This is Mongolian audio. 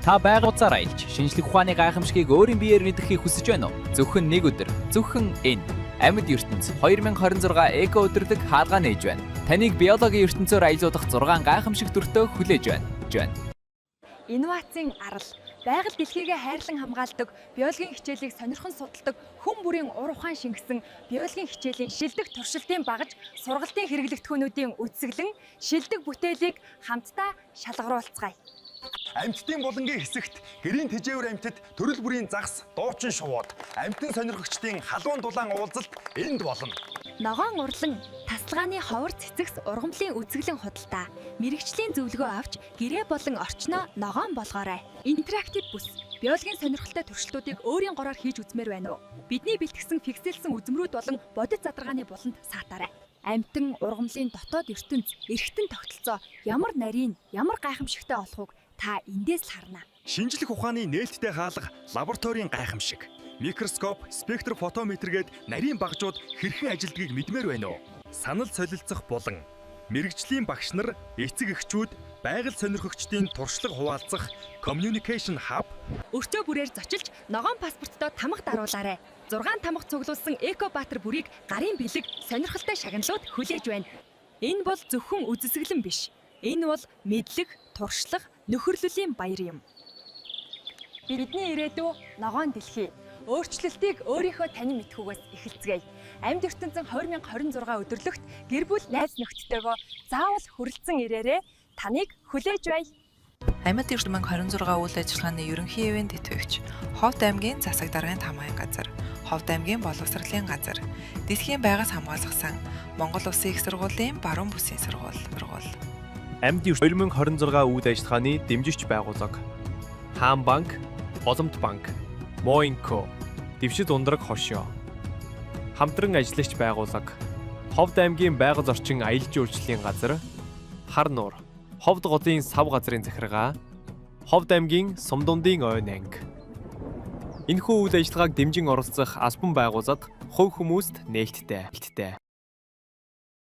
Та байгууллагаар аялж шинжлэх ухааны гайхамшигыг өөрийн биеэр мэдрахыг хүсэж байна уу? Зөвхөн нэг өдөр, зөвхөн энэ Амьд ертөнц 2026 эко өдөрлөг хаалгаа нээж байна. Таныг биологийн ертөнцөөр аялуулах 6 гайхамшиг төртөө хүлээж байна. Инновацийн арал, байгаль дэлхийгээ хайрлан хамгаалдаг, биологийн хичээлийг сонирхон судалдаг, хүн бүрийн ур ухаан шингэсэн биологийн хичээлийн шилдэг туршилтын багаж, сургалтын хэрэглэгдэхүүнүүдийн үзэсгэлэн, шилдэг бүтээлийг хамтдаа шалгаруулцгаая. Амьтдын булангийн хэсэгт гэрийн тэжээвэр амьтад төрөл бүрийн загас, дуучин шувууд, амьтан сонирхогчдын халуун дулаан уулзалт энд болно. Ногоон урлан, тасалгааны ховор цэцэгс ургамлын үзэсгэлэн худалдаа, мэрэгчлийн зөвлөгөө авч гэрээ болон орчноо ногоон болгоорой. Интерактив бүс, биологийн сонирхолтой туршилтуудыг өөрийн гороор хийж үзмээр байна уу? Бидний бэлтгэсэн фиксэлсэн үзмрүүд болон бодит задаргааны буланд саатаарай. Амьтан ургамлын дотоод ертөнц, эргэтэн тогтолцоо ямар нарийн, ямар гайхамшигтай болохыг та эндээс л харна. Шинжлэх ухааны нээлттэй хаалга лабораторийн гайхамшиг. Микроскоп, спектрфотометр гээд нарийн багжууд хэрхэн ажилдгийг мэдмээр байна уу? Санал солилцох булан. Мэргэжлийн багш нар, эцэг эхчүүд, байгаль сонирхогчдын туршлага хуваалцах Communication Hub. Өртөө бүрээр зочилж ногоон паспорттоо тамга даруулаарай. 6 тамга цуглуулсан Экобаатар бүрийг гарын бэлэг сонирхолтой шагналууд хүлээж байна. Энэ бол зөвхөн үзэсгэлэн биш. Энэ бол мэдлэг, туршлага, нөхөрлөлийн баяр юм. Бидний ирээдүй ногоон дэлхий. Өөрчлөлтийг өөрийнхөө танин мэдхүүгээс эхэлцгээе. Амьд ертөнцийн 2026 өдөрлөгт гэр бүл найз нөхдөдтэйгөө заавал хүрэлцэн ирээрээ таныг хүлээж бай. Амьд ертөнцийн 2026 үйл ажиллагааны ерөнхий ивент идэвхжиж, Ховд аймгийн засаг даргын тамгын газар, Ховд аймгийн боловсролын газар, Дэлхийн байгаль хамгаалах сан, Монгол Улсын их сургуулийн баруун бүсийн сургууль. Амьд ертөнцийн 2026 үйл ажиллагааны дэмжигч байгууллага Хаан банк, Боломт банк, Моинко, Дэвшид ундраг хошоо. Хамтран ажиллагч байгууллага Ховд аймгийн байгаль орчин аялал жуулчлалын газар, Хар нуур, Ховд голын сав газрын захиргаа, Ховд аймгийн Сумдундын ойн анги. Энэхүү үйл ажиллагааг дэмжин оролцох албан байгууллагад хувь хүмүүст нээлттэй.